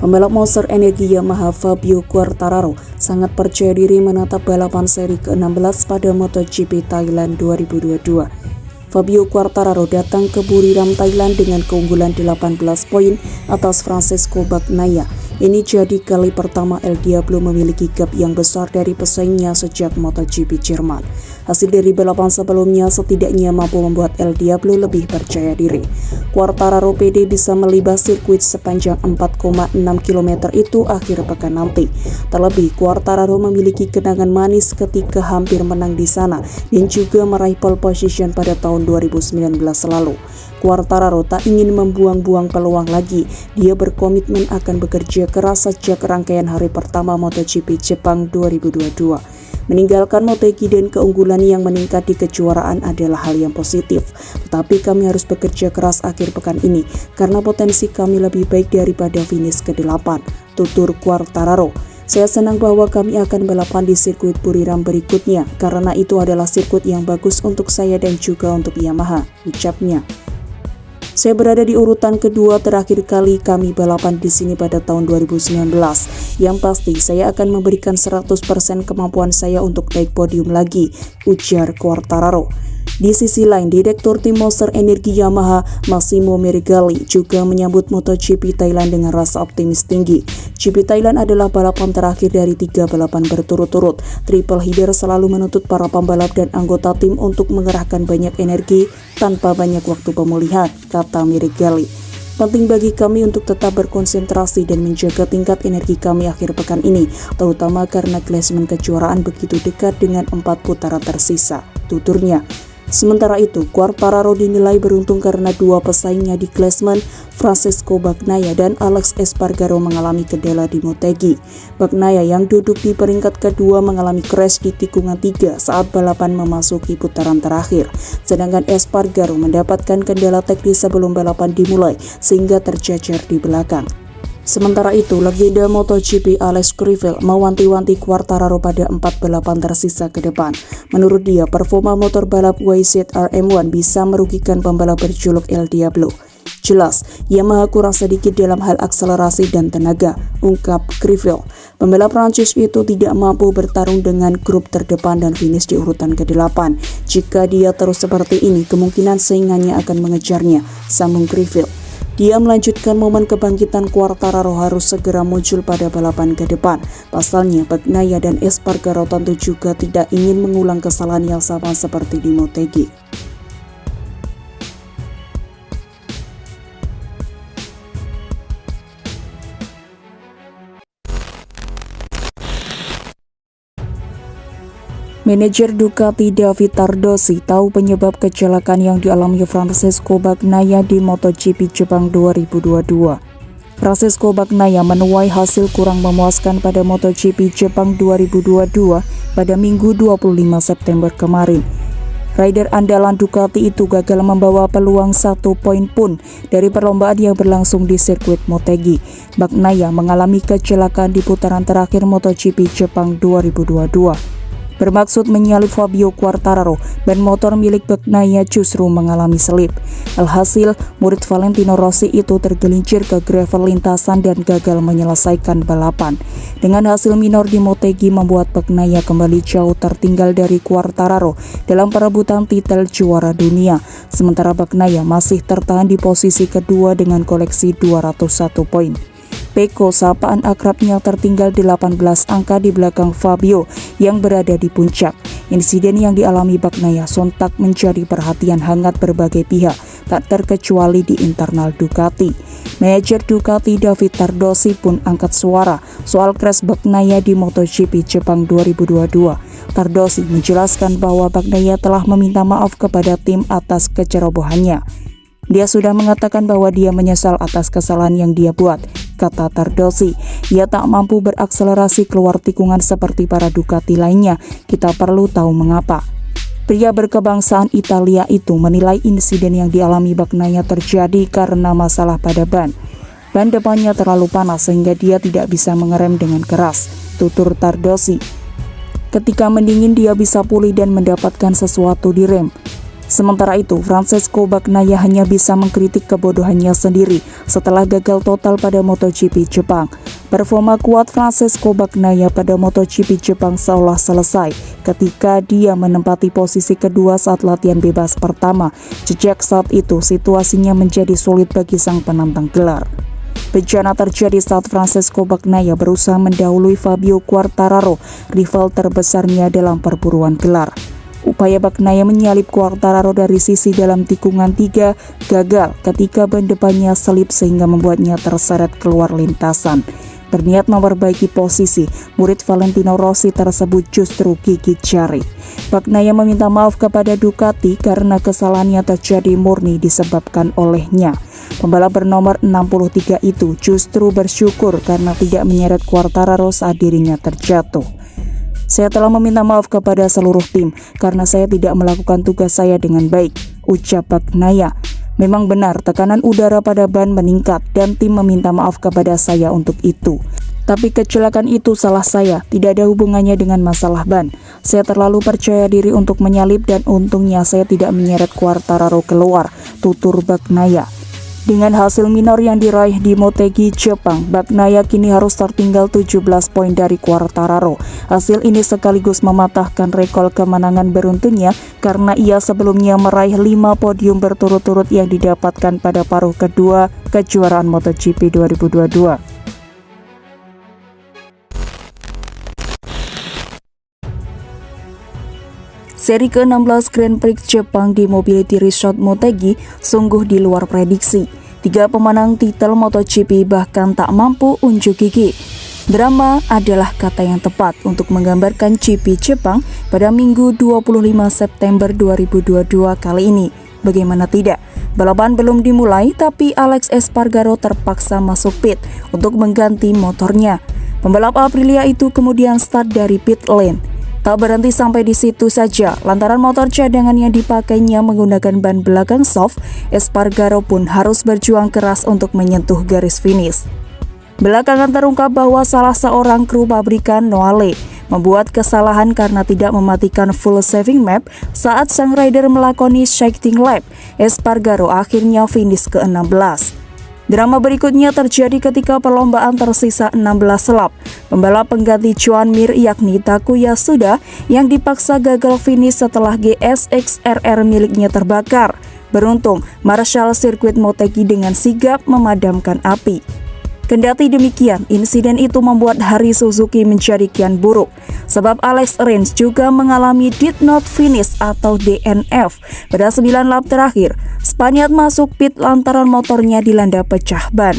Pembalap Monster Energi Yamaha Fabio Quartararo sangat percaya diri menatap balapan seri ke-16 pada MotoGP Thailand 2022. Fabio Quartararo datang ke Buriram, Thailand dengan keunggulan 18 poin atas Francesco Bagnaia. Ini jadi kali pertama El Diablo memiliki gap yang besar dari pesaingnya sejak MotoGP Jerman. Hasil dari balapan sebelumnya setidaknya mampu membuat El Diablo lebih percaya diri. Quartararo pede bisa melibas sirkuit sepanjang 4,6 km itu akhir pekan nanti. Terlebih, Quartararo memiliki kenangan manis ketika hampir menang di sana dan juga meraih pole position pada tahun 2019 lalu. Quartararo tak ingin membuang-buang peluang lagi. Dia berkomitmen akan bekerja keras sejak rangkaian hari pertama MotoGP Jepang 2022. Meninggalkan Motegi dan keunggulan yang meningkat di kejuaraan adalah hal yang positif. Tetapi kami harus bekerja keras akhir pekan ini karena potensi kami lebih baik daripada finish ke-8, tutur Quartararo. Saya senang bahwa kami akan balapan di sirkuit Buriram berikutnya karena itu adalah sirkuit yang bagus untuk saya dan juga untuk Yamaha, ucapnya. Saya berada di urutan kedua, terakhir kali kami balapan di sini pada tahun 2019. Yang pasti saya akan memberikan 100% kemampuan saya untuk naik podium lagi, ujar Quartararo. Di sisi lain, Direktur Tim Monster Energi Yamaha, Massimo Meregali, juga menyambut MotoGP Thailand dengan rasa optimis tinggi. GP Thailand adalah balapan terakhir dari 3 balapan berturut-turut. Triple header selalu menuntut para pembalap dan anggota tim untuk mengerahkan banyak energi tanpa banyak waktu pemulihan, kata Meregali. Penting bagi kami untuk tetap berkonsentrasi dan menjaga tingkat energi kami akhir pekan ini, terutama karena klasemen kejuaraan begitu dekat dengan 4 putaran tersisa, tuturnya. Sementara itu, Quartararo dinilai beruntung karena dua pesaingnya di klasemen, Francesco Bagnaia dan Alex Espargaro, mengalami kendala di Motegi. Bagnaia yang duduk di peringkat kedua mengalami crash di tikungan 3 saat balapan memasuki putaran terakhir. Sedangkan Espargaro mendapatkan kendala teknis sebelum balapan dimulai sehingga tercecer di belakang. Sementara itu, legenda MotoGP Alex Crivell mewanti-wanti Quartararo pada 4 balapan tersisa ke depan. Menurut dia, performa motor balap YZR M1 bisa merugikan pembalap berjuluk El Diablo. Jelas, Yamaha kurang sedikit dalam hal akselerasi dan tenaga, ungkap Crivell. Pembalap Prancis itu tidak mampu bertarung dengan grup terdepan dan finish di urutan ke-8. Jika dia terus seperti ini, kemungkinan saingannya akan mengejarnya, sambung Crivell. Dia melanjutkan momen kebangkitan Quartararo harus segera muncul pada balapan ke depan. Pasalnya, Bagnaia dan Espargaro tentu juga tidak ingin mengulang kesalahan yang sama seperti di Motegi. Manajer Ducati David Tardosi tahu penyebab kecelakaan yang dialami Francesco Bagnaia di MotoGP Jepang 2022. Francesco Bagnaia menuai hasil kurang memuaskan pada MotoGP Jepang 2022 pada Minggu 25 September kemarin. Rider andalan Ducati itu gagal membawa peluang 1 poin pun dari perlombaan yang berlangsung di sirkuit Motegi. Bagnaia mengalami kecelakaan di putaran terakhir MotoGP Jepang 2022. Bermaksud menyalip Fabio Quartararo, ban motor milik Bagnaia justru mengalami selip. Alhasil, murid Valentino Rossi itu tergelincir ke gravel lintasan dan gagal menyelesaikan balapan. Dengan hasil minor di Motegi membuat Bagnaia kembali jauh tertinggal dari Quartararo dalam perebutan titel juara dunia. Sementara Bagnaia masih tertahan di posisi kedua dengan koleksi 201 poin. Pecco, sapaan akrabnya, tertinggal 18 angka di belakang Fabio yang berada di puncak. Insiden yang dialami Bagnaia sontak menjadi perhatian hangat berbagai pihak, tak terkecuali di internal Ducati. Manajer Ducati David Tardosi pun angkat suara soal crash Bagnaia di MotoGP Jepang 2022. Tardosi menjelaskan bahwa Bagnaia telah meminta maaf kepada tim atas kecerobohannya. Dia sudah mengatakan bahwa dia menyesal atas kesalahan yang dia buat, kata Tardosi. Ia tak mampu berakselerasi keluar tikungan seperti para Ducati lainnya. Kita perlu tahu mengapa. Pria berkebangsaan Italia itu menilai insiden yang dialami Bagnaia terjadi karena masalah pada ban. Ban depannya terlalu panas sehingga dia tidak bisa mengerem dengan keras, tutur Tardosi. Ketika mendingin dia bisa pulih dan mendapatkan sesuatu di rem. Sementara itu, Francesco Bagnaia hanya bisa mengkritik kebodohannya sendiri setelah gagal total pada MotoGP Jepang. Performa kuat Francesco Bagnaia pada MotoGP Jepang seolah selesai ketika dia menempati posisi kedua saat latihan bebas pertama. Sejak saat itu, situasinya menjadi sulit bagi sang penantang gelar. Bencana terjadi saat Francesco Bagnaia berusaha mendahului Fabio Quartararo, rival terbesarnya dalam perburuan gelar. Upaya Bagnaia menyalip Quartararo dari sisi dalam tikungan 3 gagal ketika ban depannya selip sehingga membuatnya terseret keluar lintasan. Berniat memperbaiki posisi, murid Valentino Rossi tersebut justru gigit jari. Bagnaia meminta maaf kepada Ducati karena kesalahannya terjadi murni disebabkan olehnya. Pembalap bernomor 63 itu justru bersyukur karena tidak menyeret Quartararo saat dirinya terjatuh. Saya telah meminta maaf kepada seluruh tim karena saya tidak melakukan tugas saya dengan baik, ucap Bagnaia. Memang benar tekanan udara pada ban meningkat dan tim meminta maaf kepada saya untuk itu. Tapi kecelakaan itu salah saya, tidak ada hubungannya dengan masalah ban. Saya terlalu percaya diri untuk menyalip dan untungnya saya tidak menyeret Quartararo keluar, tutur Bagnaia. Dengan hasil minor yang diraih di Motegi Jepang, Bagnaia kini harus tertinggal 17 poin dari Quartararo. Hasil ini sekaligus mematahkan rekor kemenangan beruntungnya karena ia sebelumnya meraih 5 podium berturut-turut yang didapatkan pada paruh kedua kejuaraan MotoGP 2022. Seri ke-16 Grand Prix Jepang di Mobility Resort Motegi sungguh di luar prediksi. 3 pemenang titel MotoGP bahkan tak mampu unjuk gigi. Drama adalah kata yang tepat untuk menggambarkan GP Jepang pada Minggu 25 September 2022 kali ini. Bagaimana tidak? Balapan belum dimulai tapi Alex Espargaro terpaksa masuk pit untuk mengganti motornya. Pembalap Aprilia itu kemudian start dari pit lane. Tak berhenti sampai di situ saja, lantaran motor cadangan yang dipakainya menggunakan ban belakang soft, Espargaro pun harus berjuang keras untuk menyentuh garis finish. Belakangan terungkap bahwa salah seorang kru pabrikan Noale membuat kesalahan karena tidak mematikan full saving map saat sang rider melakoni shifting lap. Espargaro akhirnya finish ke-16. Drama berikutnya terjadi ketika perlombaan tersisa 16 lap. Pembalap pengganti Joan Mir yakni Takuya Tsuda yang dipaksa gagal finish setelah GSX RR miliknya terbakar. Beruntung, Marshall Sirkuit Motegi dengan sigap memadamkan api. Kendati demikian, insiden itu membuat hari Suzuki menjadi kian buruk, sebab Alex Rins juga mengalami did not finish atau DNF pada 9 lap terakhir. Spaniard masuk pit lantaran motornya dilanda pecah ban.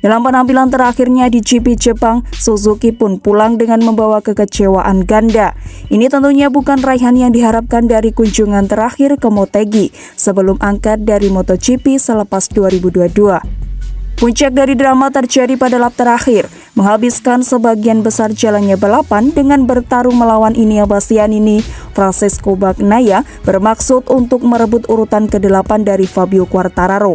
Dalam penampilan terakhirnya di GP Jepang, Suzuki pun pulang dengan membawa kekecewaan ganda. Ini tentunya bukan raihan yang diharapkan dari kunjungan terakhir ke Motegi sebelum angkat dari MotoGP selepas 2022. Puncak dari drama terjadi pada lap terakhir, menghabiskan sebagian besar jalannya balapan dengan bertarung melawan Enea Bastianini. Francesco Bagnaia bermaksud untuk merebut urutan ke-8 dari Fabio Quartararo.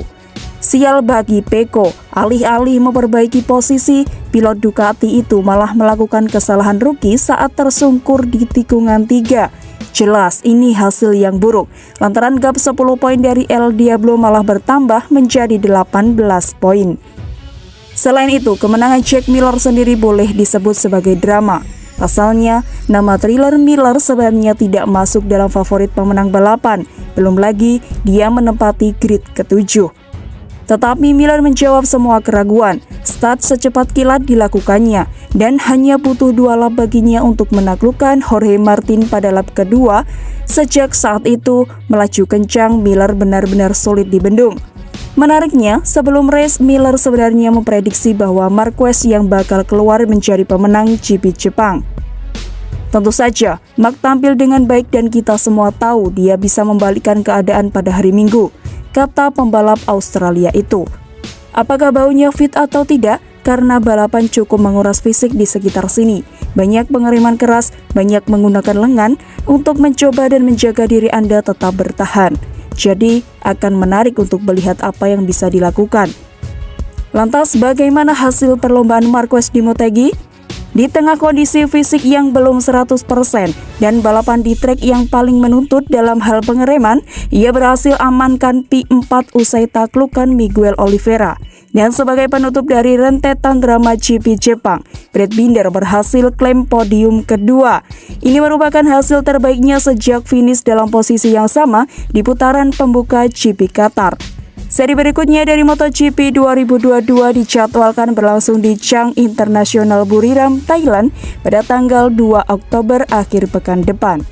Sial bagi Pecco, alih-alih memperbaiki posisi, pilot Ducati itu malah melakukan kesalahan rookie saat tersungkur di tikungan 3. Jelas ini hasil yang buruk, lantaran gap 10 poin dari El Diablo malah bertambah menjadi 18 poin. Selain itu, kemenangan Jack Miller sendiri boleh disebut sebagai drama. Pasalnya, nama Thriller Miller sebenarnya tidak masuk dalam favorit pemenang balapan, belum lagi dia menempati grid ke-7. Tetapi Miller menjawab semua keraguan. Start secepat kilat dilakukannya dan hanya butuh 2 lap baginya untuk menaklukkan Jorge Martin pada lap kedua. Sejak saat itu, melaju kencang, Miller benar-benar sulit dibendung. Menariknya, sebelum race Miller sebenarnya memprediksi bahwa Marquez yang bakal keluar menjadi pemenang GP Jepang. Tentu saja, Mark tampil dengan baik dan kita semua tahu dia bisa membalikkan keadaan pada hari Minggu, kata pembalap Australia itu. Apakah baunya fit atau tidak? Karena balapan cukup menguras fisik di sekitar sini. Banyak pengiriman keras, banyak menggunakan lengan untuk mencoba dan menjaga diri Anda tetap bertahan. Jadi, akan menarik untuk melihat apa yang bisa dilakukan. Lantas, bagaimana hasil perlombaan Marquez di Motegi? Di tengah kondisi fisik yang belum 100% dan balapan di trek yang paling menuntut dalam hal pengereman, ia berhasil amankan P4 usai taklukan Miguel Oliveira. Dan sebagai penutup dari rentetan drama GP Jepang, Brad Binder berhasil klaim podium kedua. Ini merupakan hasil terbaiknya sejak finish dalam posisi yang sama di putaran pembuka GP Qatar. Seri berikutnya dari MotoGP 2022 dijadwalkan berlangsung di Chang International Buriram, Thailand pada tanggal 2 Oktober akhir pekan depan.